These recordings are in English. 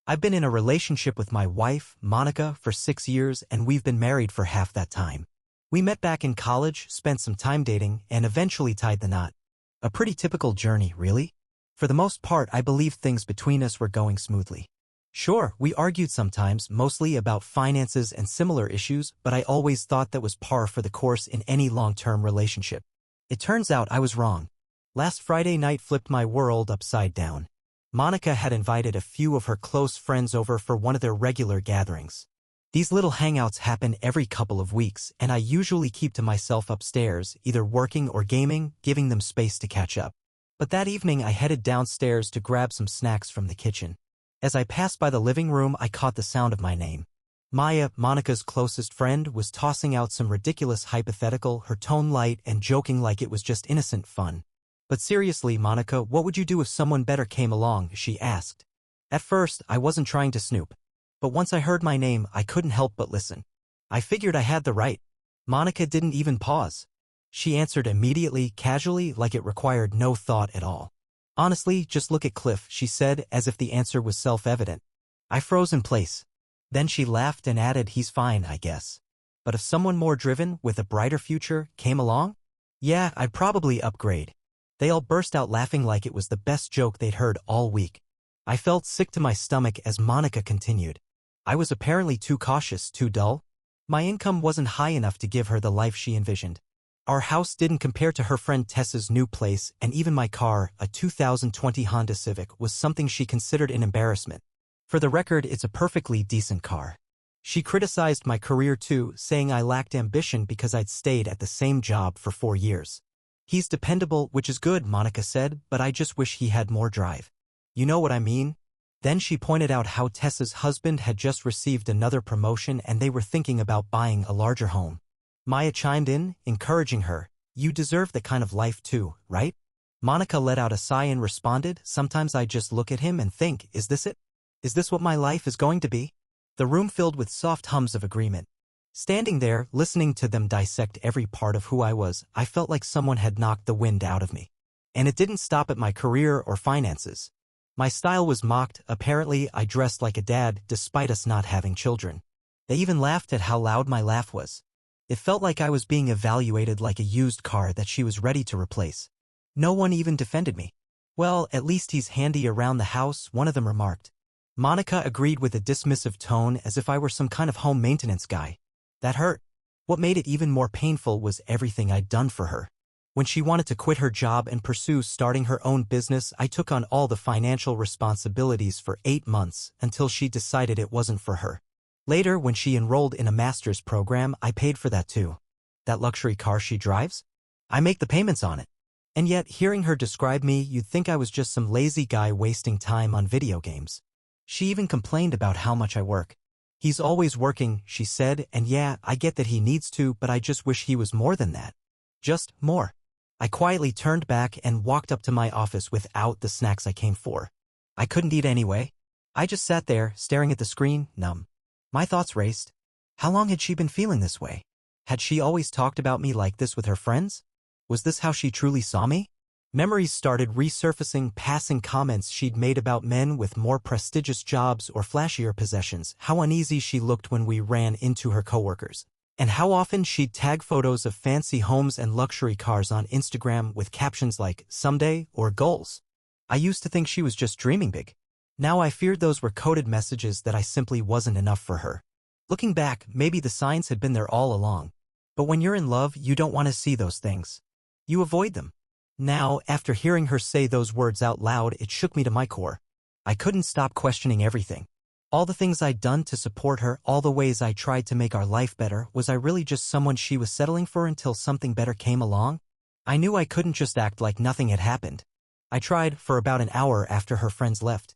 I've been in a relationship with my wife, Monica, for 6 years, and we've been married for half that time. We met back in college, spent some time dating, and eventually tied the knot. A pretty typical journey, really. For the most part, I believe things between us were going smoothly. Sure, we argued sometimes, mostly about finances and similar issues, but I always thought that was par for the course in any long-term relationship. It turns out I was wrong. Last Friday night flipped my world upside down. Monica had invited a few of her close friends over for one of their regular gatherings. These little hangouts happen every couple of weeks, and I usually keep to myself upstairs, either working or gaming, giving them space to catch up. But that evening I headed downstairs to grab some snacks from the kitchen. As I passed by the living room, I caught the sound of my name. Maya, Monica's closest friend, was tossing out some ridiculous hypothetical, her tone light and joking like it was just innocent fun. "But seriously, Monica, what would you do if someone better came along?" she asked. At first, I wasn't trying to snoop. But once I heard my name, I couldn't help but listen. I figured I had the right. Monica didn't even pause. She answered immediately, casually, like it required no thought at all. "Honestly, just look at Cliff," she said, as if the answer was self-evident. I froze in place. Then she laughed and added, "He's fine, I guess. But if someone more driven, with a brighter future, came along? Yeah, I'd probably upgrade." They all burst out laughing like it was the best joke they'd heard all week. I felt sick to my stomach as Monica continued. I was apparently too cautious, too dull. My income wasn't high enough to give her the life she envisioned. Our house didn't compare to her friend Tessa's new place, and even my car, a 2020 Honda Civic, was something she considered an embarrassment. For the record, it's a perfectly decent car. She criticized my career too, saying I lacked ambition because I'd stayed at the same job for 4 years. "He's dependable, which is good," Monica said, "but I just wish he had more drive. You know what I mean?" Then she pointed out how Tessa's husband had just received another promotion and they were thinking about buying a larger home. Maya chimed in, encouraging her. "You deserve that kind of life too, right?" Monica let out a sigh and responded, "Sometimes I just look at him and think, is this it? Is this what my life is going to be?" The room filled with soft hums of agreement. Standing there, listening to them dissect every part of who I was, I felt like someone had knocked the wind out of me. And it didn't stop at my career or finances. My style was mocked. Apparently, I dressed like a dad, despite us not having children. They even laughed at how loud my laugh was. It felt like I was being evaluated like a used car that she was ready to replace. No one even defended me. "Well, at least he's handy around the house," one of them remarked. Monica agreed with a dismissive tone, as if I were some kind of home maintenance guy. That hurt. What made it even more painful was everything I'd done for her. When she wanted to quit her job and pursue starting her own business, I took on all the financial responsibilities for 8 months until she decided it wasn't for her. Later, when she enrolled in a master's program, I paid for that too. That luxury car she drives? I make the payments on it. And yet, hearing her describe me, you'd think I was just some lazy guy wasting time on video games. She even complained about how much I work. "He's always working," she said, "and yeah, I get that he needs to, but I just wish he was more than that. Just more." I quietly turned back and walked up to my office without the snacks I came for. I couldn't eat anyway. I just sat there, staring at the screen, numb. My thoughts raced. How long had she been feeling this way? Had she always talked about me like this with her friends? Was this how she truly saw me? Memories started resurfacing, passing comments she'd made about men with more prestigious jobs or flashier possessions, how uneasy she looked when we ran into her coworkers, and how often she'd tag photos of fancy homes and luxury cars on Instagram with captions like, "Someday," or "Goals." I used to think she was just dreaming big. Now I feared those were coded messages that I simply wasn't enough for her. Looking back, maybe the signs had been there all along. But when you're in love, you don't want to see those things. You avoid them. Now, after hearing her say those words out loud, it shook me to my core. I couldn't stop questioning everything. All the things I'd done to support her, all the ways I tried to make our life better, was I really just someone she was settling for until something better came along? I knew I couldn't just act like nothing had happened. I tried for about an hour after her friends left.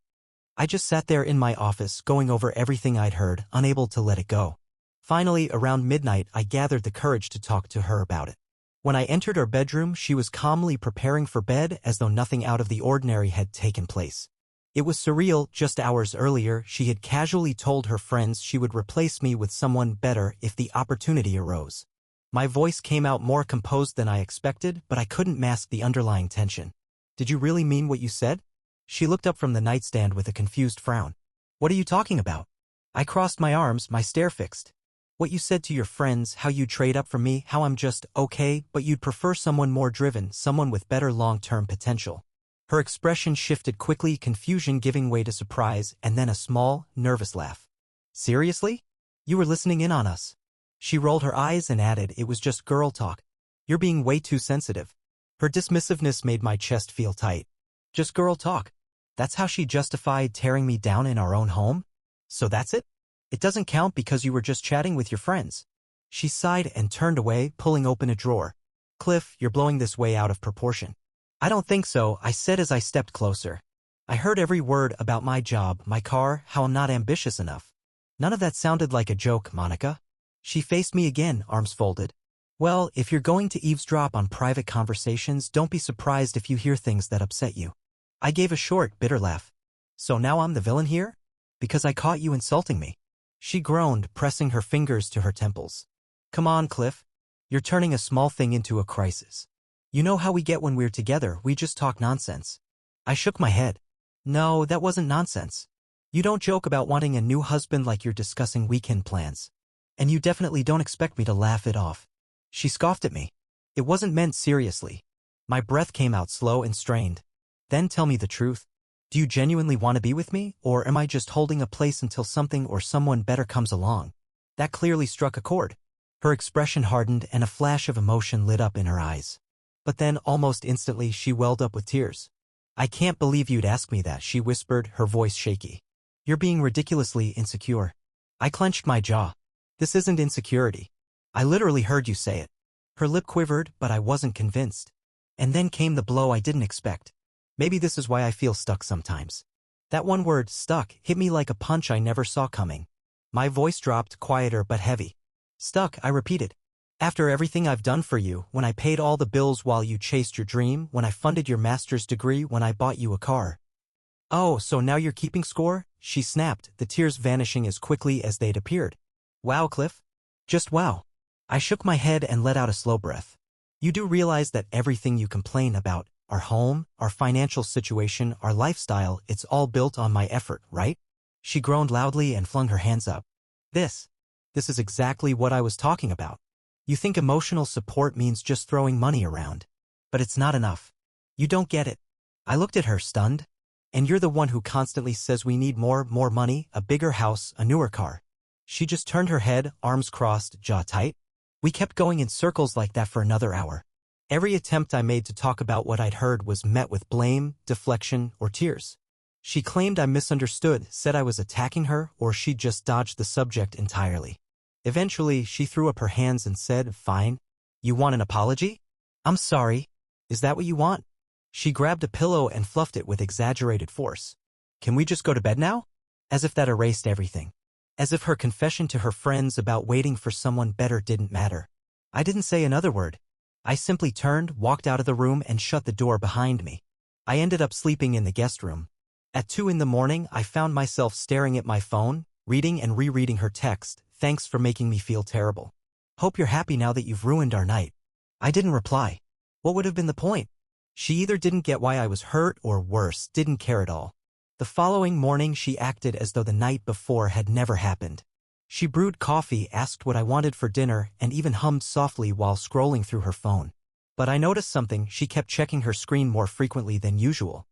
I just sat there in my office, going over everything I'd heard, unable to let it go. Finally, around midnight, I gathered the courage to talk to her about it. When I entered her bedroom, she was calmly preparing for bed as though nothing out of the ordinary had taken place. It was surreal. Just hours earlier, she had casually told her friends she would replace me with someone better if the opportunity arose. My voice came out more composed than I expected, but I couldn't mask the underlying tension. "Did you really mean what you said?" She looked up from the nightstand with a confused frown. What are you talking about? I crossed my arms, my stare fixed. What you said to your friends, how you trade up for me, how I'm just okay, but you'd prefer someone more driven, someone with better long-term potential. Her expression shifted quickly, confusion giving way to surprise, and then a small, nervous laugh. Seriously? You were listening in on us. She rolled her eyes and added, it was just girl talk. You're being way too sensitive. Her dismissiveness made my chest feel tight. Just girl talk. That's how she justified tearing me down in our own home? So that's it? It doesn't count because you were just chatting with your friends. She sighed and turned away, pulling open a drawer. Cliff, you're blowing this way out of proportion. I don't think so, I said as I stepped closer. I heard every word about my job, my car, how I'm not ambitious enough. None of that sounded like a joke, Monica. She faced me again, arms folded. Well, if you're going to eavesdrop on private conversations, don't be surprised if you hear things that upset you. I gave a short, bitter laugh. So now I'm the villain here? Because I caught you insulting me. She groaned, pressing her fingers to her temples. Come on, Cliff. You're turning a small thing into a crisis. You know how we get when we're together, we just talk nonsense. I shook my head. No, that wasn't nonsense. You don't joke about wanting a new husband like you're discussing weekend plans. And you definitely don't expect me to laugh it off. She scoffed at me. It wasn't meant seriously. My breath came out slow and strained. Then tell me the truth. Do you genuinely want to be with me, or am I just holding a place until something or someone better comes along? That clearly struck a chord. Her expression hardened and a flash of emotion lit up in her eyes. But then, almost instantly, she welled up with tears. I can't believe you'd ask me that, she whispered, her voice shaky. You're being ridiculously insecure. I clenched my jaw. This isn't insecurity. I literally heard you say it. Her lip quivered, but I wasn't convinced. And then came the blow I didn't expect. Maybe this is why I feel stuck sometimes. That one word, stuck, hit me like a punch I never saw coming. My voice dropped, quieter but heavy. Stuck, I repeated. After everything I've done for you, when I paid all the bills while you chased your dream, when I funded your master's degree, when I bought you a car. Oh, so now you're keeping score? She snapped, the tears vanishing as quickly as they'd appeared. Wow, Cliff. Just wow. I shook my head and let out a slow breath. You do realize that everything you complain about, our home, our financial situation, our lifestyle, it's all built on my effort, right? She groaned loudly and flung her hands up. This is exactly what I was talking about. You think emotional support means just throwing money around. But it's not enough. You don't get it. I looked at her, stunned. And you're the one who constantly says we need more money, a bigger house, a newer car. She just turned her head, arms crossed, jaw tight. We kept going in circles like that for another hour. Every attempt I made to talk about what I'd heard was met with blame, deflection, or tears. She claimed I misunderstood, said I was attacking her, or she'd just dodged the subject entirely. Eventually, she threw up her hands and said, Fine. You want an apology? I'm sorry. Is that what you want? She grabbed a pillow and fluffed it with exaggerated force. Can we just go to bed now? As if that erased everything. As if her confession to her friends about waiting for someone better didn't matter. I didn't say another word. I simply turned, walked out of the room, and shut the door behind me. I ended up sleeping in the guest room. At 2 in the morning, I found myself staring at my phone, reading and rereading her text, thanks for making me feel terrible. Hope you're happy now that you've ruined our night. I didn't reply. What would have been the point? She either didn't get why I was hurt or worse, didn't care at all. The following morning she acted as though the night before had never happened. She brewed coffee, asked what I wanted for dinner, and even hummed softly while scrolling through her phone. But I noticed something, she kept checking her screen more frequently than usual.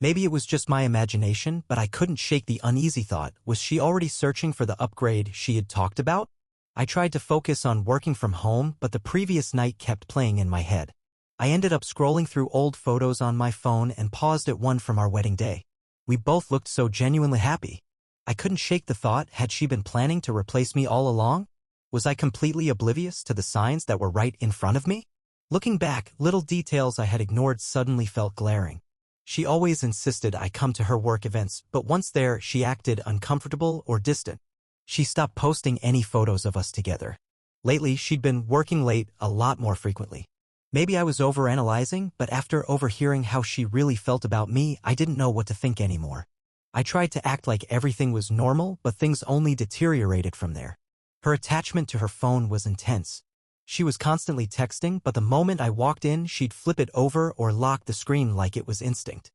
Maybe it was just my imagination, but I couldn't shake the uneasy thought, was she already searching for the upgrade she had talked about? I tried to focus on working from home, but the previous night kept playing in my head. I ended up scrolling through old photos on my phone and paused at one from our wedding day. We both looked so genuinely happy. I couldn't shake the thought, had she been planning to replace me all along? Was I completely oblivious to the signs that were right in front of me? Looking back, little details I had ignored suddenly felt glaring. She always insisted I come to her work events, but once there, she acted uncomfortable or distant. She stopped posting any photos of us together. Lately, she'd been working late a lot more frequently. Maybe I was overanalyzing, but after overhearing how she really felt about me, I didn't know what to think anymore. I tried to act like everything was normal, but things only deteriorated from there. Her attachment to her phone was intense. She was constantly texting, but the moment I walked in, she'd flip it over or lock the screen like it was instinct.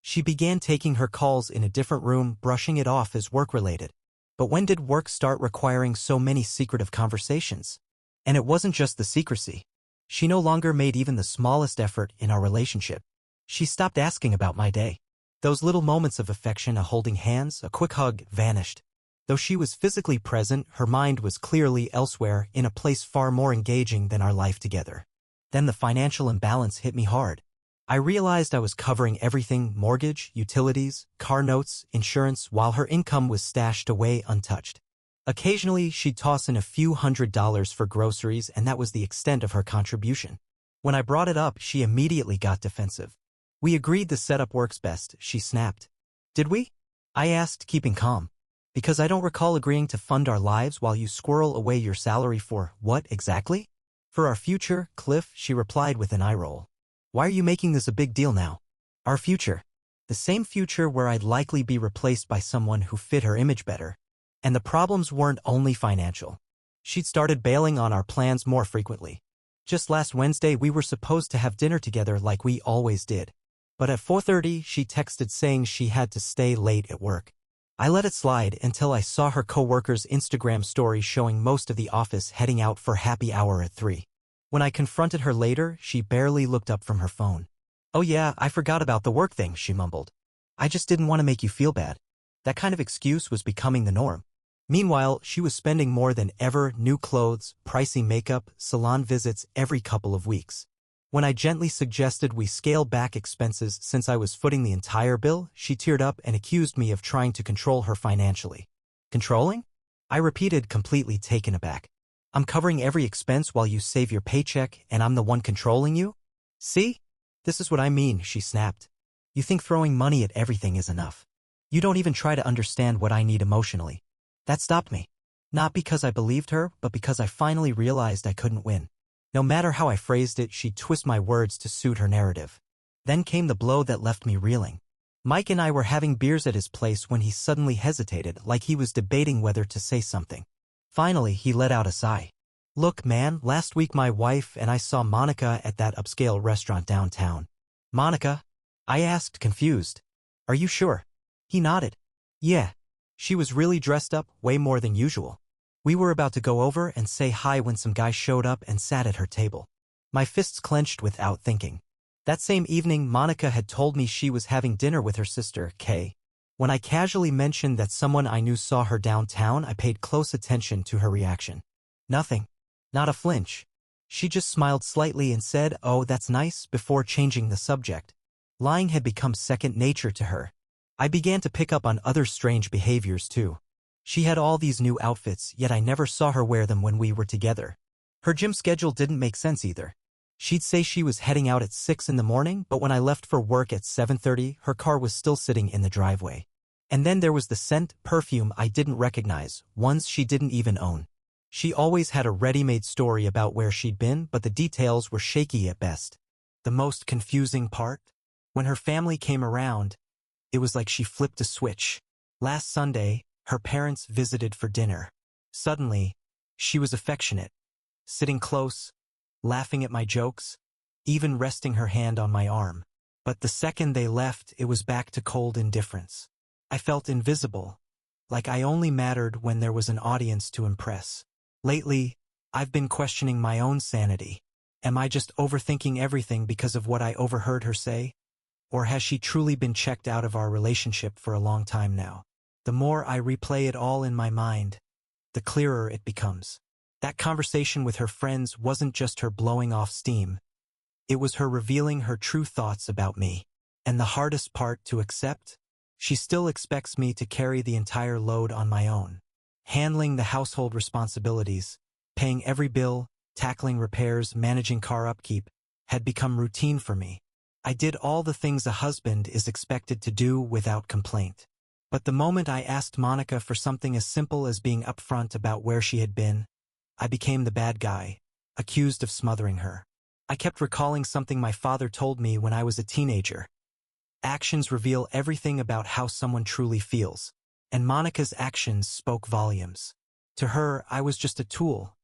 She began taking her calls in a different room, brushing it off as work-related. But when did work start requiring so many secretive conversations? And it wasn't just the secrecy. She no longer made even the smallest effort in our relationship. She stopped asking about my day. Those little moments of affection, a holding hands, a quick hug, vanished. Though she was physically present, her mind was clearly elsewhere, in a place far more engaging than our life together. Then the financial imbalance hit me hard. I realized I was covering everything: mortgage, utilities, car notes, insurance, while her income was stashed away untouched. Occasionally, she'd toss in a few $100s for groceries, and that was the extent of her contribution. When I brought it up, she immediately got defensive. "We agreed the setup works best," she snapped. "Did we?" I asked, keeping calm. "Because I don't recall agreeing to fund our lives while you squirrel away your salary for what exactly?" "For our future, Cliff," she replied with an eye roll. "Why are you making this a big deal now?" "Our future. The same future where I'd likely be replaced by someone who fit her image better." And the problems weren't only financial. She'd started bailing on our plans more frequently. Just last Wednesday, we were supposed to have dinner together like we always did. But at 4:30, she texted saying she had to stay late at work. I let it slide until I saw her coworker's Instagram story showing most of the office heading out for happy hour at 3. When I confronted her later, she barely looked up from her phone. "Oh yeah, I forgot about the work thing," she mumbled. "I just didn't want to make you feel bad." That kind of excuse was becoming the norm. Meanwhile, she was spending more than ever: new clothes, pricey makeup, salon visits every couple of weeks. When I gently suggested we scale back expenses since I was footing the entire bill, she teared up and accused me of trying to control her financially. "Controlling?" I repeated, completely taken aback. "I'm covering every expense while you save your paycheck, and I'm the one controlling you? See? This is what I mean," she snapped. "You think throwing money at everything is enough. You don't even try to understand what I need emotionally." That stopped me. Not because I believed her, but because I finally realized I couldn't win. No matter how I phrased it, she'd twist my words to suit her narrative. Then came the blow that left me reeling. Mike and I were having beers at his place when he suddenly hesitated, like he was debating whether to say something. Finally, he let out a sigh. "Look, man, last week my wife and I saw Monica at that upscale restaurant downtown." "Monica?" I asked, confused. "Are you sure?" He nodded. "Yeah. She was really dressed up, way more than usual. We were about to go over and say hi when some guy showed up and sat at her table." My fists clenched without thinking. That same evening, Monica had told me she was having dinner with her sister, Kay. When I casually mentioned that someone I knew saw her downtown, I paid close attention to her reaction. Nothing. Not a flinch. She just smiled slightly and said, "Oh, that's nice," before changing the subject. Lying had become second nature to her. I began to pick up on other strange behaviors too. She had all these new outfits, yet I never saw her wear them when we were together. Her gym schedule didn't make sense either. She'd say she was heading out at 6 in the morning, but when I left for work at 7:30, her car was still sitting in the driveway. And then there was the scent, perfume I didn't recognize, ones she didn't even own. She always had a ready-made story about where she'd been, but the details were shaky at best. The most confusing part? When her family came around, it was like she flipped a switch. Last Sunday, her parents visited for dinner. Suddenly, she was affectionate, sitting close, laughing at my jokes, even resting her hand on my arm. But the second they left, it was back to cold indifference. I felt invisible, like I only mattered when there was an audience to impress. Lately, I've been questioning my own sanity. Am I just overthinking everything because of what I overheard her say? Or has she truly been checked out of our relationship for a long time now? The more I replay it all in my mind, the clearer it becomes. That conversation with her friends wasn't just her blowing off steam. It was her revealing her true thoughts about me. And the hardest part to accept? She still expects me to carry the entire load on my own. Handling the household responsibilities, paying every bill, tackling repairs, managing car upkeep, had become routine for me. I did all the things a husband is expected to do without complaint. But the moment I asked Monica for something as simple as being upfront about where she had been, I became the bad guy, accused of smothering her. I kept recalling something my father told me when I was a teenager. Actions reveal everything about how someone truly feels, and Monica's actions spoke volumes. To her, I was just a tool,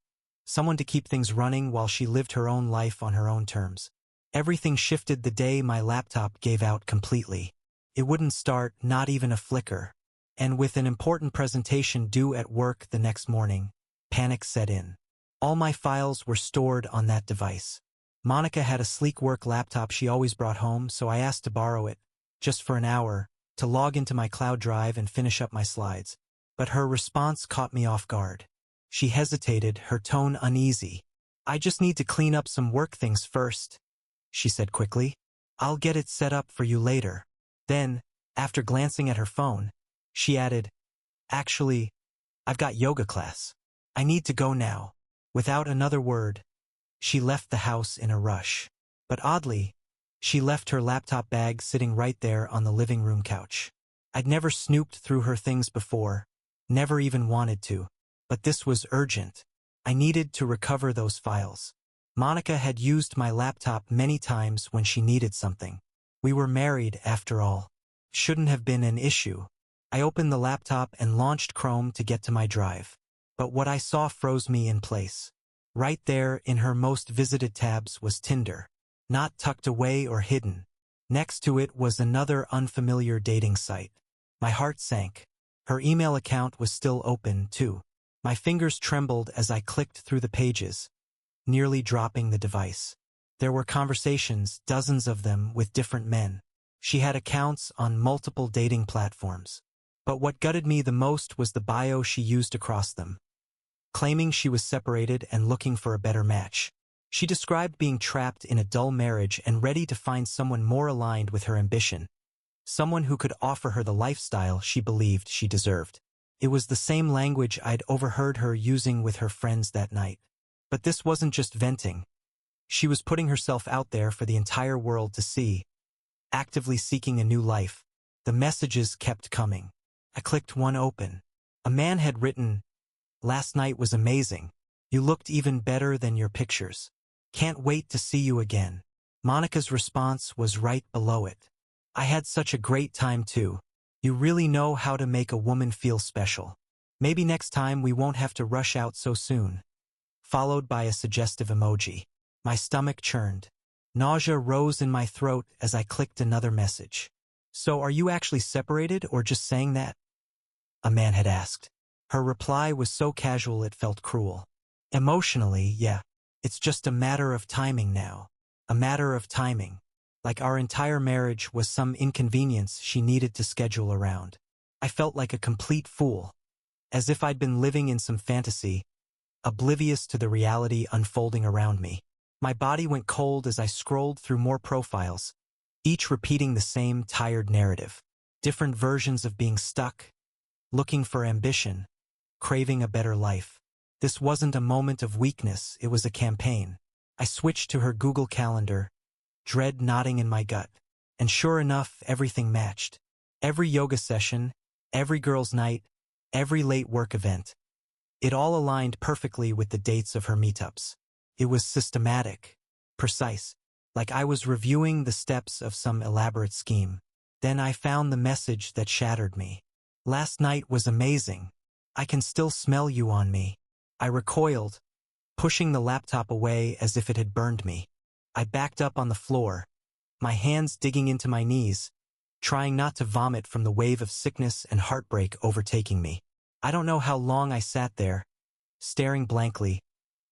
someone to keep things running while she lived her own life on her own terms. Everything shifted the day my laptop gave out completely. It wouldn't start, not even a flicker. And with an important presentation due at work the next morning, panic set in. All my files were stored on that device. Monica had a sleek work laptop she always brought home, so I asked to borrow it, just for an hour, to log into my cloud drive and finish up my slides. But her response caught me off guard. She hesitated, her tone uneasy. "I just need to clean up some work things first," she said quickly. "I'll get it set up for you later." Then, after glancing at her phone, she added, "Actually, I've got yoga class. I need to go now." Without another word, she left the house in a rush. But oddly, she left her laptop bag sitting right there on the living room couch. I'd never snooped through her things before, never even wanted to. But this was urgent. I needed to recover those files. Monica had used my laptop many times when she needed something. We were married, after all. Shouldn't have been an issue. I opened the laptop and launched Chrome to get to my drive. But what I saw froze me in place. Right there in her most visited tabs was Tinder. Not tucked away or hidden. Next to it was another unfamiliar dating site. My heart sank. Her email account was still open, too. My fingers trembled as I clicked through the pages, nearly dropping the device. There were conversations, dozens of them, with different men. She had accounts on multiple dating platforms. But what gutted me the most was the bio she used across them. Claiming she was separated and looking for a better match. She described being trapped in a dull marriage and ready to find someone more aligned with her ambition. Someone who could offer her the lifestyle she believed she deserved. It was the same language I'd overheard her using with her friends that night. But this wasn't just venting. She was putting herself out there for the entire world to see, actively seeking a new life. The messages kept coming. I clicked one open. A man had written, "Last night was amazing. You looked even better than your pictures. Can't wait to see you again." Monica's response was right below it. "I had such a great time too. You really know how to make a woman feel special. Maybe next time we won't have to rush out so soon." Followed by a suggestive emoji. My stomach churned. Nausea rose in my throat as I clicked another message. "So are you actually separated or just saying that?" a man had asked. Her reply was so casual it felt cruel. "Emotionally, yeah. It's just a matter of timing now. A matter of timing. Like our entire marriage was some inconvenience she needed to schedule around." I felt like a complete fool. As if I'd been living in some fantasy, oblivious to the reality unfolding around me. My body went cold as I scrolled through more profiles, each repeating the same tired narrative. Different versions of being stuck, looking for ambition, craving a better life. This wasn't a moment of weakness, it was a campaign. I switched to her Google Calendar, dread knotting in my gut. And sure enough, everything matched. Every yoga session, every girls' night, every late work event. It all aligned perfectly with the dates of her meetups. It was systematic, precise, like I was reviewing the steps of some elaborate scheme. Then I found the message that shattered me. "Last night was amazing. I can still smell you on me." I recoiled, pushing the laptop away as if it had burned me. I backed up on the floor, my hands digging into my knees, trying not to vomit from the wave of sickness and heartbreak overtaking me. I don't know how long I sat there, staring blankly,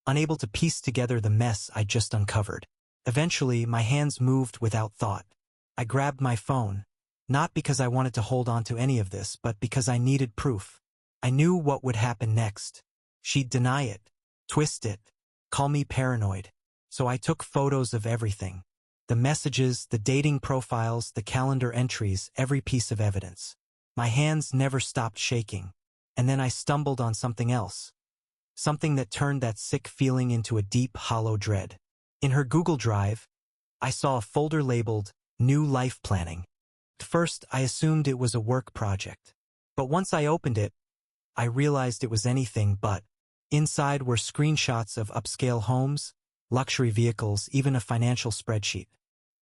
unable to piece together the mess I just uncovered. Eventually, my hands moved without thought. I grabbed my phone, not because I wanted to hold on to any of this, but because I needed proof. I knew what would happen next. She'd deny it, twist it, call me paranoid. So I took photos of everything. The messages, the dating profiles, the calendar entries, every piece of evidence. My hands never stopped shaking. And then I stumbled on something else. Something that turned that sick feeling into a deep, hollow dread. In her Google Drive, I saw a folder labeled New Life Planning. At first, I assumed it was a work project. But once I opened it, I realized it was anything but. Inside were screenshots of upscale homes, luxury vehicles, even a financial spreadsheet.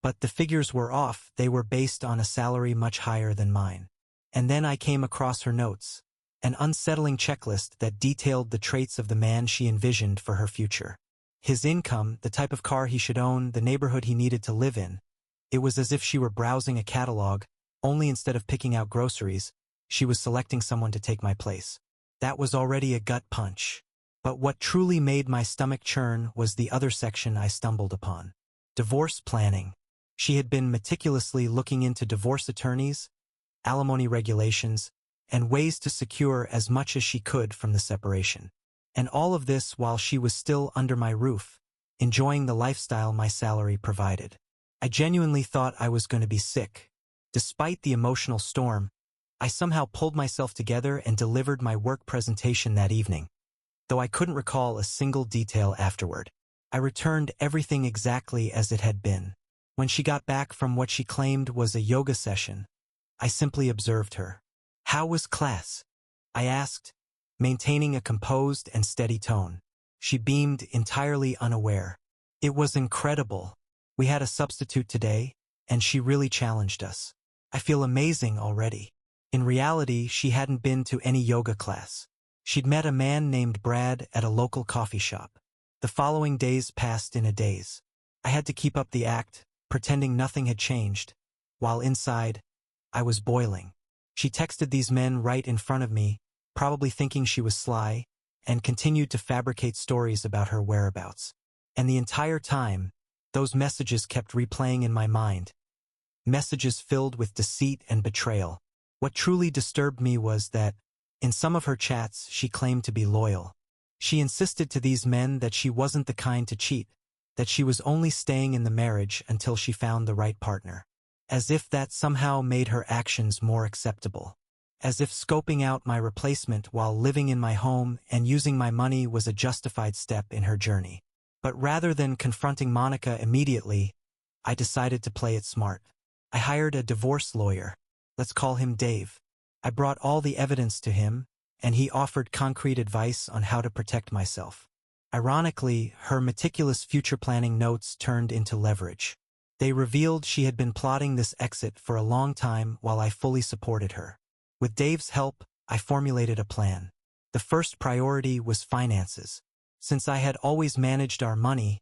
But the figures were off, they were based on a salary much higher than mine. And then I came across her notes, an unsettling checklist that detailed the traits of the man she envisioned for her future. His income, the type of car he should own, the neighborhood he needed to live in. It was as if she were browsing a catalog, only instead of picking out groceries, she was selecting someone to take my place. That was already a gut punch. But what truly made my stomach churn was the other section I stumbled upon. Divorce planning. She had been meticulously looking into divorce attorneys, alimony regulations, and ways to secure as much as she could from the separation. And all of this while she was still under my roof, enjoying the lifestyle my salary provided. I genuinely thought I was going to be sick. Despite the emotional storm, I somehow pulled myself together and delivered my work presentation that evening. Though I couldn't recall a single detail afterward, I returned everything exactly as it had been. When she got back from what she claimed was a yoga session, I simply observed her. "How was class?" I asked, maintaining a composed and steady tone. She beamed, entirely unaware. "It was incredible. We had a substitute today, and she really challenged us. I feel amazing already." In reality, she hadn't been to any yoga class. She'd met a man named Brad at a local coffee shop. The following days passed in a daze. I had to keep up the act, pretending nothing had changed, while inside, I was boiling. She texted these men right in front of me, probably thinking she was sly, and continued to fabricate stories about her whereabouts. And the entire time, those messages kept replaying in my mind. Messages filled with deceit and betrayal. What truly disturbed me was that, in some of her chats, she claimed to be loyal. She insisted to these men that she wasn't the kind to cheat, that she was only staying in the marriage until she found the right partner. As if that somehow made her actions more acceptable. As if scoping out my replacement while living in my home and using my money was a justified step in her journey. But rather than confronting Monica immediately, I decided to play it smart. I hired a divorce lawyer. Let's call him Dave. I brought all the evidence to him, and he offered concrete advice on how to protect myself. Ironically, her meticulous future planning notes turned into leverage. They revealed she had been plotting this exit for a long time while I fully supported her. With Dave's help, I formulated a plan. The first priority was finances. Since I had always managed our money,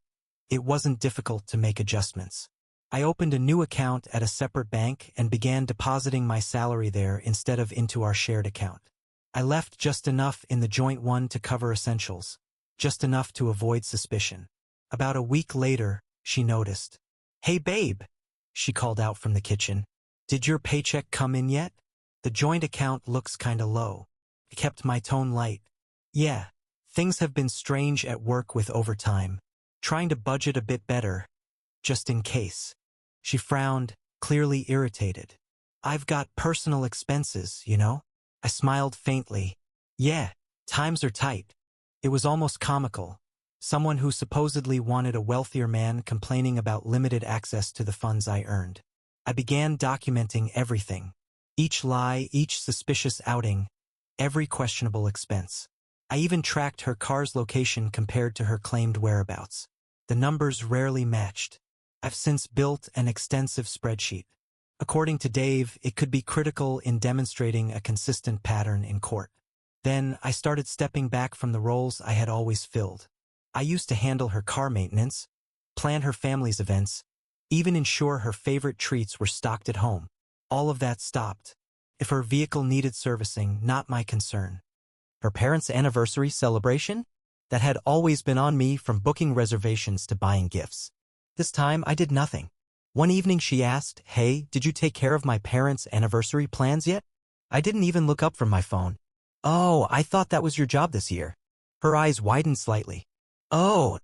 it wasn't difficult to make adjustments. I opened a new account at a separate bank and began depositing my salary there instead of into our shared account. I left just enough in the joint one to cover essentials, just enough to avoid suspicion. About a week later, she noticed. "Hey babe," she called out from the kitchen. "Did your paycheck come in yet? The joint account looks kinda low." I kept my tone light. "Yeah, things have been strange at work with overtime. Trying to budget a bit better, just in case." She frowned, clearly irritated. "I've got personal expenses, you know?" I smiled faintly. "Yeah, times are tight." It was almost comical. Someone who supposedly wanted a wealthier man complaining about limited access to the funds I earned. I began documenting everything. Each lie, each suspicious outing, every questionable expense. I even tracked her car's location compared to her claimed whereabouts. The numbers rarely matched. I've since built an extensive spreadsheet. According to Dave, it could be critical in demonstrating a consistent pattern in court. Then I started stepping back from the roles I had always filled. I used to handle her car maintenance, plan her family's events, even ensure her favorite treats were stocked at home. All of that stopped. If her vehicle needed servicing, not my concern. Her parents' anniversary celebration? That had always been on me, from booking reservations to buying gifts. This time I did nothing. One evening she asked, "Hey, did you take care of my parents' anniversary plans yet?" I didn't even look up from my phone. "Oh, I thought that was your job this year." Her eyes widened slightly. "Oh,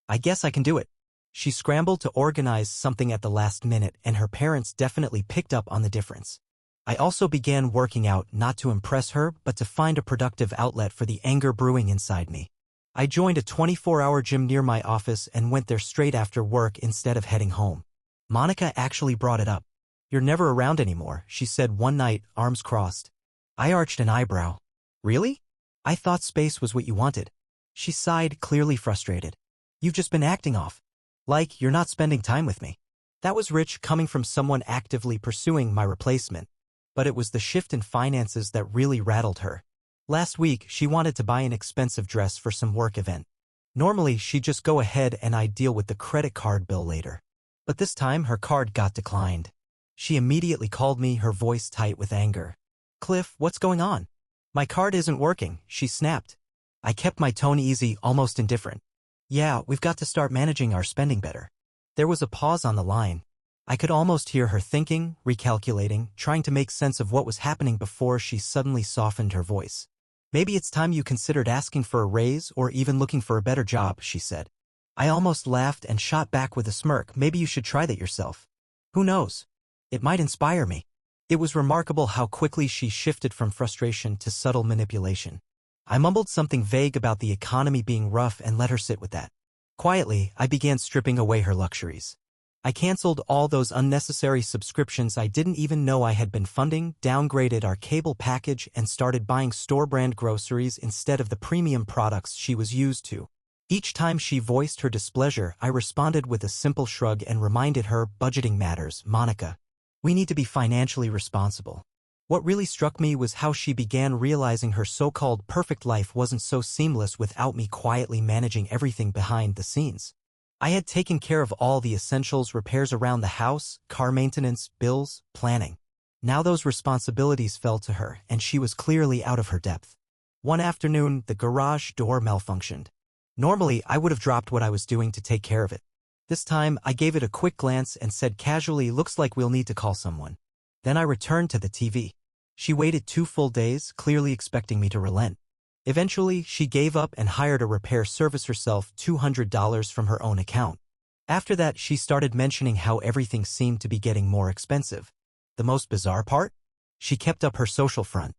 I guess I can do it." She scrambled to organize something at the last minute, and her parents definitely picked up on the difference. I also began working out, not to impress her, but to find a productive outlet for the anger brewing inside me. I joined a 24-hour gym near my office and went there straight after work instead of heading home. Monica actually brought it up. "You're never around anymore," she said one night, arms crossed. I arched an eyebrow. "Really? I thought space was what you wanted." She sighed, clearly frustrated. "You've just been acting off. Like you're not spending time with me." That was rich, coming from someone actively pursuing my replacement. But it was the shift in finances that really rattled her. Last week, she wanted to buy an expensive dress for some work event. Normally, she'd just go ahead and I'd deal with the credit card bill later. But this time, her card got declined. She immediately called me, her voice tight with anger. "Cliff, what's going on?" "My card isn't working," she snapped. I kept my tone easy, almost indifferent. "Yeah, we've got to start managing our spending better." There was a pause on the line. I could almost hear her thinking, recalculating, trying to make sense of what was happening before she suddenly softened her voice. "Maybe it's time you considered asking for a raise or even looking for a better job," she said. I almost laughed and shot back with a smirk. "Maybe you should try that yourself. Who knows? It might inspire me." It was remarkable how quickly she shifted from frustration to subtle manipulation. I mumbled something vague about the economy being rough and let her sit with that. Quietly, I began stripping away her luxuries. I canceled all those unnecessary subscriptions I didn't even know I had been funding, downgraded our cable package, and started buying store-brand groceries instead of the premium products she was used to. Each time she voiced her displeasure, I responded with a simple shrug and reminded her, "Budgeting matters, Monica. We need to be financially responsible." What really struck me was how she began realizing her so-called perfect life wasn't so seamless without me quietly managing everything behind the scenes. I had taken care of all the essentials, repairs around the house, car maintenance, bills, planning. Now those responsibilities fell to her, and she was clearly out of her depth. One afternoon, the garage door malfunctioned. Normally, I would have dropped what I was doing to take care of it. This time, I gave it a quick glance and said casually, "Looks like we'll need to call someone." Then I returned to the TV. She waited 2 full days, clearly expecting me to relent. Eventually, she gave up and hired a repair service herself, $200 from her own account. After that, she started mentioning how everything seemed to be getting more expensive. The most bizarre part? She kept up her social front.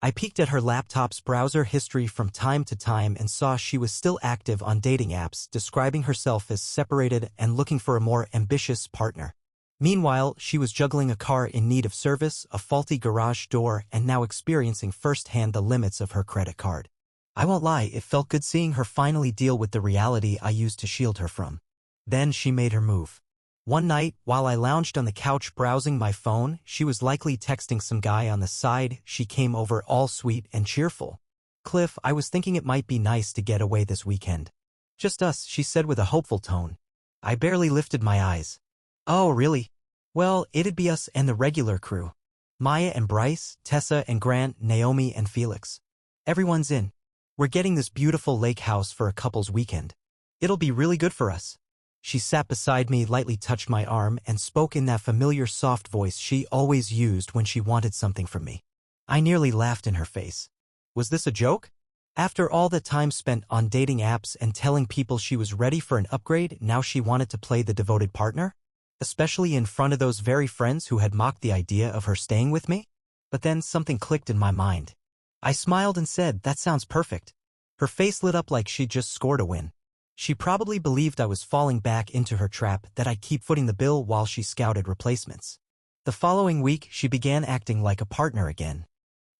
I peeked at her laptop's browser history from time to time and saw she was still active on dating apps, describing herself as separated and looking for a more ambitious partner. Meanwhile, she was juggling a car in need of service, a faulty garage door, and now experiencing firsthand the limits of her credit card. I won't lie, it felt good seeing her finally deal with the reality I used to shield her from. Then she made her move. One night, while I lounged on the couch browsing my phone, she was likely texting some guy on the side. She came over all sweet and cheerful. "Cliff, I was thinking it might be nice to get away this weekend." "Just us," she said with a hopeful tone. I barely lifted my eyes. "Oh, really? Well, it'd be us and the regular crew. Maya and Bryce, Tessa and Grant, Naomi and Felix. Everyone's in. We're getting this beautiful lake house for a couple's weekend. It'll be really good for us." She sat beside me, lightly touched my arm, and spoke in that familiar soft voice she always used when she wanted something from me. I nearly laughed in her face. Was this a joke? After all the time spent on dating apps and telling people she was ready for an upgrade, now she wanted to play the devoted partner? Especially in front of those very friends who had mocked the idea of her staying with me? But then something clicked in my mind. I smiled and said, "That sounds perfect." Her face lit up like she'd just scored a win. She probably believed I was falling back into her trap, that I'd keep footing the bill while she scouted replacements. The following week, she began acting like a partner again.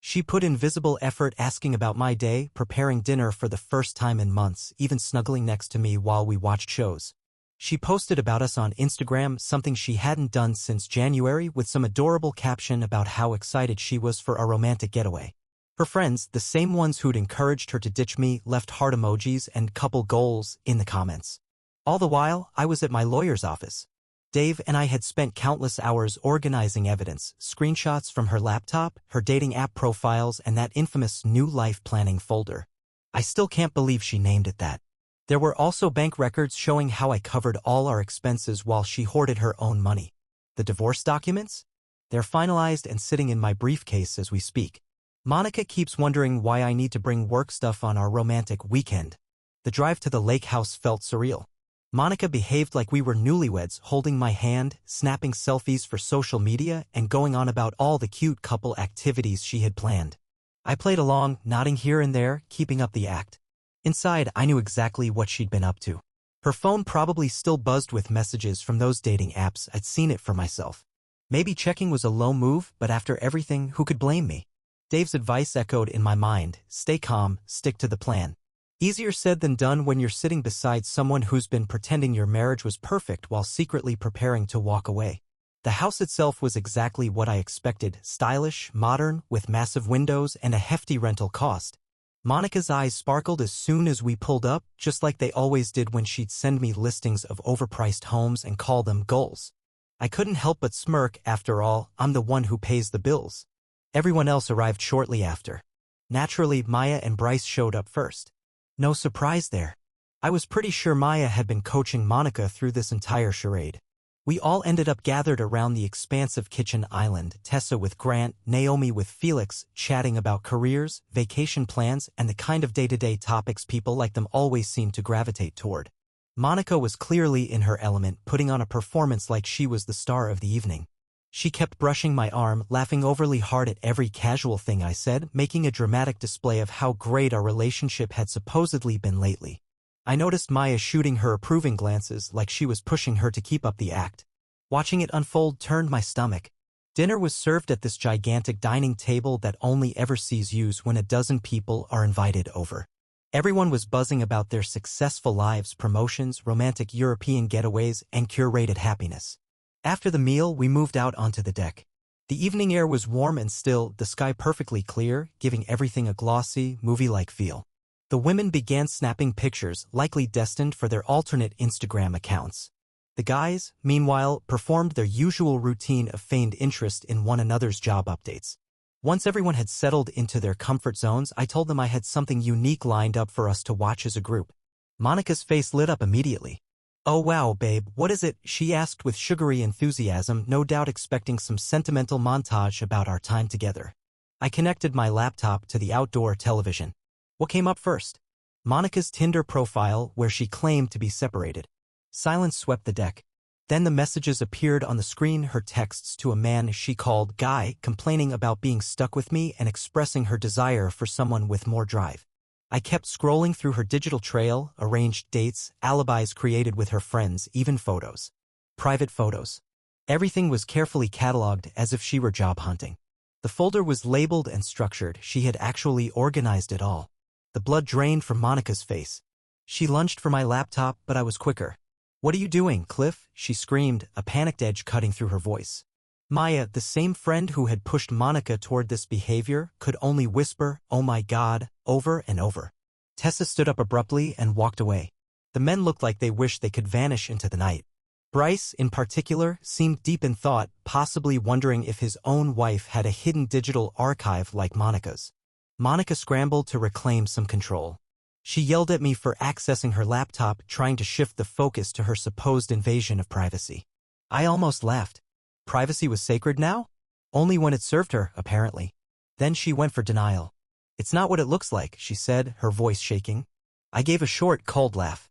She put in visible effort, asking about my day, preparing dinner for the first time in months, even snuggling next to me while we watched shows. She posted about us on Instagram, something she hadn't done since January, with some adorable caption about how excited she was for our romantic getaway. Her friends, the same ones who'd encouraged her to ditch me, left heart emojis and couple goals in the comments. All the while, I was at my lawyer's office. Dave and I had spent countless hours organizing evidence, screenshots from her laptop, her dating app profiles, and that infamous new life planning folder. I still can't believe she named it that. There were also bank records showing how I covered all our expenses while she hoarded her own money. The divorce documents? They're finalized and sitting in my briefcase as we speak. Monica keeps wondering why I need to bring work stuff on our romantic weekend. The drive to the lake house felt surreal. Monica behaved like we were newlyweds, holding my hand, snapping selfies for social media, and going on about all the cute couple activities she had planned. I played along, nodding here and there, keeping up the act. Inside, I knew exactly what she'd been up to. Her phone probably still buzzed with messages from those dating apps. I'd seen it for myself. Maybe checking was a low move, but after everything, who could blame me? Dave's advice echoed in my mind: stay calm, stick to the plan. Easier said than done when you're sitting beside someone who's been pretending your marriage was perfect while secretly preparing to walk away. The house itself was exactly what I expected: stylish, modern, with massive windows and a hefty rental cost. Monica's eyes sparkled as soon as we pulled up, just like they always did when she'd send me listings of overpriced homes and call them goals. I couldn't help but smirk. After all, I'm the one who pays the bills. Everyone else arrived shortly after. Naturally, Maya and Bryce showed up first. No surprise there. I was pretty sure Maya had been coaching Monica through this entire charade. We all ended up gathered around the expansive kitchen island, Tessa with Grant, Naomi with Felix, chatting about careers, vacation plans, and the kind of day-to-day topics people like them always seem to gravitate toward. Monica was clearly in her element, putting on a performance like she was the star of the evening. She kept brushing my arm, laughing overly hard at every casual thing I said, making a dramatic display of how great our relationship had supposedly been lately. I noticed Maya shooting her approving glances like she was pushing her to keep up the act. Watching it unfold turned my stomach. Dinner was served at this gigantic dining table that only ever sees use when a dozen people are invited over. Everyone was buzzing about their successful lives, promotions, romantic European getaways, and curated happiness. After the meal, we moved out onto the deck. The evening air was warm and still, the sky perfectly clear, giving everything a glossy, movie-like feel. The women began snapping pictures, likely destined for their alternate Instagram accounts. The guys, meanwhile, performed their usual routine of feigned interest in one another's job updates. Once everyone had settled into their comfort zones, I told them I had something unique lined up for us to watch as a group. Monica's face lit up immediately. "Oh wow, babe, what is it?" she asked with sugary enthusiasm, no doubt expecting some sentimental montage about our time together. I connected my laptop to the outdoor television. What came up first? Monica's Tinder profile, where she claimed to be separated. Silence swept the deck. Then the messages appeared on the screen, her texts to a man she called Guy, complaining about being stuck with me and expressing her desire for someone with more drive. I kept scrolling through her digital trail, arranged dates, alibis created with her friends, even photos. Private photos. Everything was carefully cataloged as if she were job hunting. The folder was labeled and structured. She had actually organized it all. The blood drained from Monica's face. She lunged for my laptop, but I was quicker. "What are you doing, Cliff?" she screamed, a panicked edge cutting through her voice. Maya, the same friend who had pushed Monica toward this behavior, could only whisper, "Oh my God," over and over. Tessa stood up abruptly and walked away. The men looked like they wished they could vanish into the night. Bryce, in particular, seemed deep in thought, possibly wondering if his own wife had a hidden digital archive like Monica's. Monica scrambled to reclaim some control. She yelled at me for accessing her laptop, trying to shift the focus to her supposed invasion of privacy. I almost laughed. Privacy was sacred now? Only when it served her, apparently. Then she went for denial. "It's not what it looks like," she said, her voice shaking. I gave a short, cold laugh.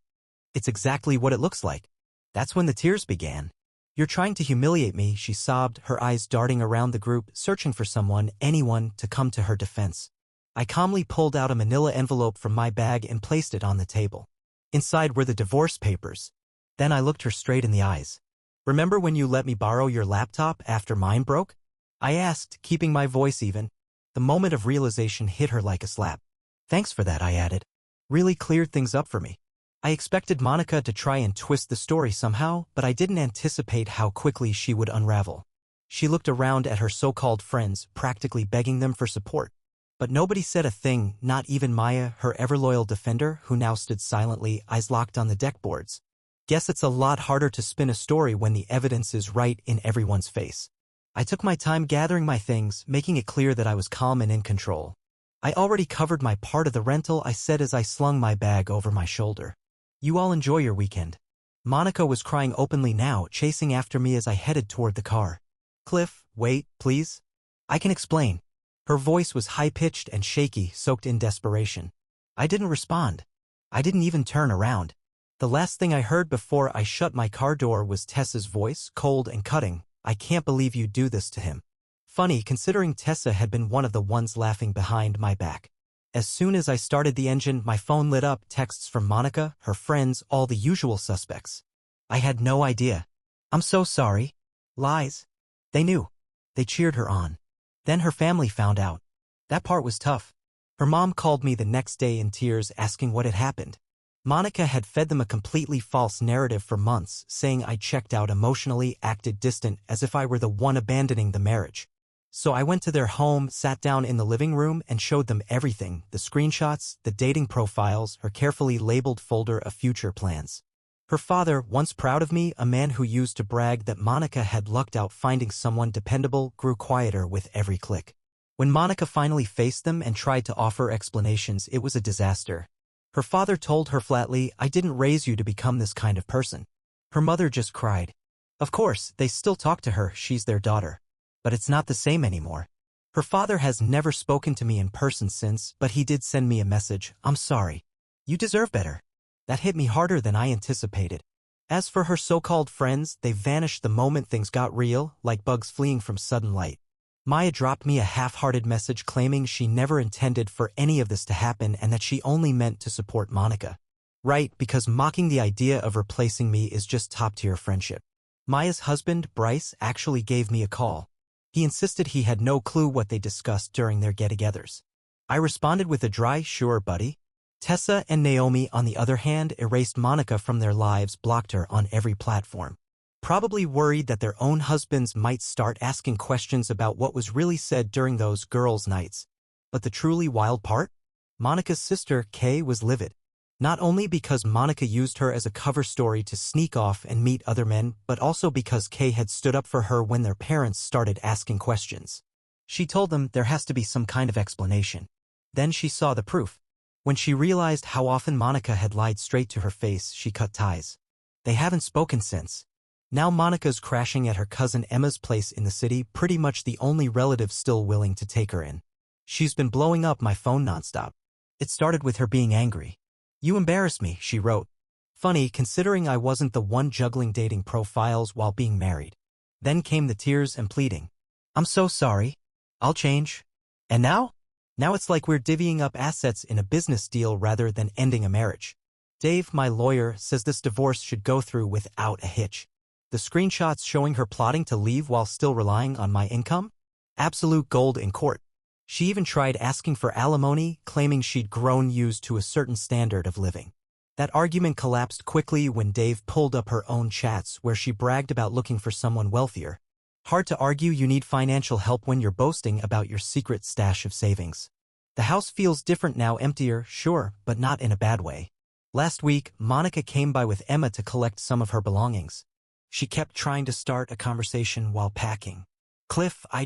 "It's exactly what it looks like." That's when the tears began. "You're trying to humiliate me," she sobbed, her eyes darting around the group, searching for someone, anyone, to come to her defense. I calmly pulled out a manila envelope from my bag and placed it on the table. Inside were the divorce papers. Then I looked her straight in the eyes. "Remember when you let me borrow your laptop after mine broke?" I asked, keeping my voice even. The moment of realization hit her like a slap. "Thanks for that," I added. Really cleared things up for me. I expected Monica to try and twist the story somehow, but I didn't anticipate how quickly she would unravel. She looked around at her so-called friends, practically begging them for support. But nobody said a thing, not even Maya, her ever-loyal defender, who now stood silently, eyes locked on the deck boards. Guess it's a lot harder to spin a story when the evidence is right in everyone's face. I took my time gathering my things, making it clear that I was calm and in control. "I already covered my part of the rental," I said as I slung my bag over my shoulder. "You all enjoy your weekend." Monica was crying openly now, chasing after me as I headed toward the car. "Cliff, wait, please. I can explain." Her voice was high-pitched and shaky, soaked in desperation. I didn't respond. I didn't even turn around. The last thing I heard before I shut my car door was Tessa's voice, cold and cutting. "I can't believe you do this to him." Funny, considering Tessa had been one of the ones laughing behind my back. As soon as I started the engine, my phone lit up, texts from Monica, her friends, all the usual suspects. I had no idea. "I'm so sorry." Lies. They knew. They cheered her on. Then her family found out. That part was tough. Her mom called me the next day in tears, asking what had happened. Monica had fed them a completely false narrative for months, saying I checked out emotionally, acted distant, as if I were the one abandoning the marriage. So I went to their home, sat down in the living room, and showed them everything, the screenshots, the dating profiles, her carefully labeled folder of future plans. Her father, once proud of me, a man who used to brag that Monica had lucked out finding someone dependable, grew quieter with every click. When Monica finally faced them and tried to offer explanations, it was a disaster. Her father told her flatly, "I didn't raise you to become this kind of person." Her mother just cried. Of course, they still talk to her, she's their daughter. But it's not the same anymore. Her father has never spoken to me in person since, but he did send me a message, "I'm sorry. You deserve better." That hit me harder than I anticipated. As for her so-called friends, they vanished the moment things got real, like bugs fleeing from sudden light. Maya dropped me a half-hearted message claiming she never intended for any of this to happen and that she only meant to support Monica. Right, because mocking the idea of replacing me is just top-tier friendship. Maya's husband, Bryce, actually gave me a call. He insisted he had no clue what they discussed during their get-togethers. I responded with a dry, "Sure, buddy." Tessa and Naomi, on the other hand, erased Monica from their lives, blocked her on every platform. Probably worried that their own husbands might start asking questions about what was really said during those girls' nights. But the truly wild part? Monica's sister, Kay, was livid. Not only because Monica used her as a cover story to sneak off and meet other men, but also because Kay had stood up for her when their parents started asking questions. She told them there has to be some kind of explanation. Then she saw the proof. When she realized how often Monica had lied straight to her face, she cut ties. They haven't spoken since. Now Monica's crashing at her cousin Emma's place in the city, pretty much the only relative still willing to take her in. She's been blowing up my phone nonstop. It started with her being angry. "You embarrass me," she wrote. Funny, considering I wasn't the one juggling dating profiles while being married. Then came the tears and pleading. "I'm so sorry. I'll change." And now? Now it's like we're divvying up assets in a business deal rather than ending a marriage. Dave, my lawyer, says this divorce should go through without a hitch. The screenshots showing her plotting to leave while still relying on my income? Absolute gold in court. She even tried asking for alimony, claiming she'd grown used to a certain standard of living. That argument collapsed quickly when Dave pulled up her own chats where she bragged about looking for someone wealthier. Hard to argue you need financial help when you're boasting about your secret stash of savings. The house feels different now, emptier, sure, but not in a bad way. Last week, Monica came by with Emma to collect some of her belongings. She kept trying to start a conversation while packing. "Cliff, I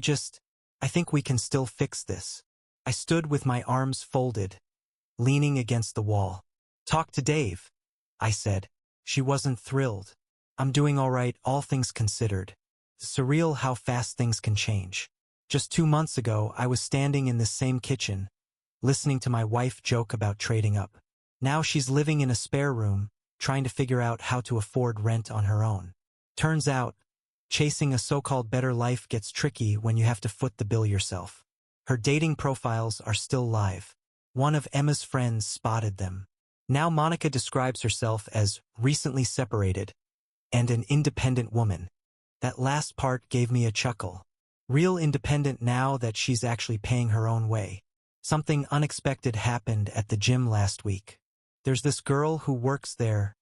think we can still fix this." I stood with my arms folded, leaning against the wall. "Talk to Dave," I said. She wasn't thrilled. "I'm doing all right, all things considered." Surreal how fast things can change. Just 2 months ago, I was standing in this same kitchen, listening to my wife joke about trading up. Now she's living in a spare room, trying to figure out how to afford rent on her own. Turns out, chasing a so-called better life gets tricky when you have to foot the bill yourself. Her dating profiles are still live. One of Emma's friends spotted them. Now Monica describes herself as recently separated and an independent woman. That last part gave me a chuckle. Real independent now that she's actually paying her own way. Something unexpected happened at the gym last week. There's this girl who works there.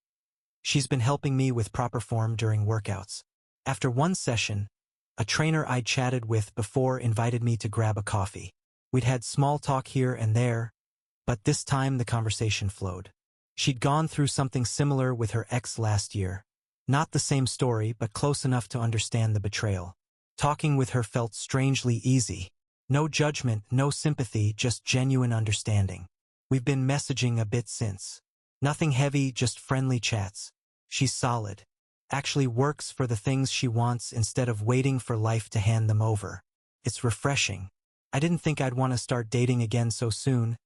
She's been helping me with proper form during workouts. After one session, a trainer I'd chatted with before invited me to grab a coffee. We'd had small talk here and there, but this time the conversation flowed. She'd gone through something similar with her ex last year. Not the same story, but close enough to understand the betrayal. Talking with her felt strangely easy. No judgment, no sympathy, just genuine understanding. We've been messaging a bit since. Nothing heavy, just friendly chats. She's solid. Actually works for the things she wants instead of waiting for life to hand them over. It's refreshing. I didn't think I'd want to start dating again so soon,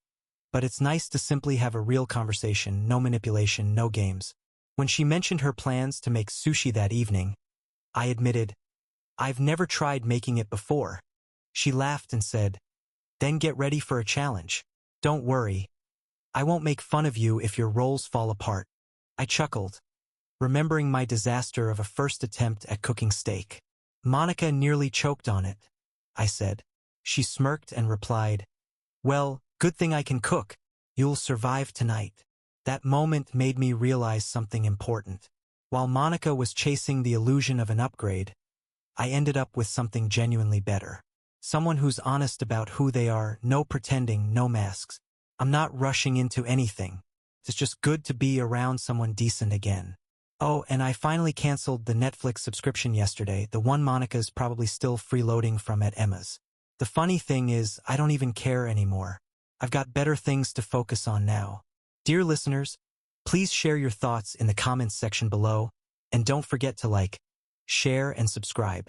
but it's nice to simply have a real conversation, no manipulation, no games. When she mentioned her plans to make sushi that evening, I admitted, "I've never tried making it before." She laughed and said, "Then get ready for a challenge. Don't worry. I won't make fun of you if your roles fall apart." I chuckled, remembering my disaster of a first attempt at cooking steak. "Monica nearly choked on it," I said. She smirked and replied, "Well, good thing I can cook. You'll survive tonight." That moment made me realize something important. While Monica was chasing the illusion of an upgrade, I ended up with something genuinely better. Someone who's honest about who they are, no pretending, no masks. I'm not rushing into anything. It's just good to be around someone decent again. Oh, and I finally canceled the Netflix subscription yesterday, the one Monica's probably still freeloading from at Emma's. The funny thing is, I don't even care anymore. I've got better things to focus on now. Dear listeners, please share your thoughts in the comments section below, and don't forget to like, share, and subscribe.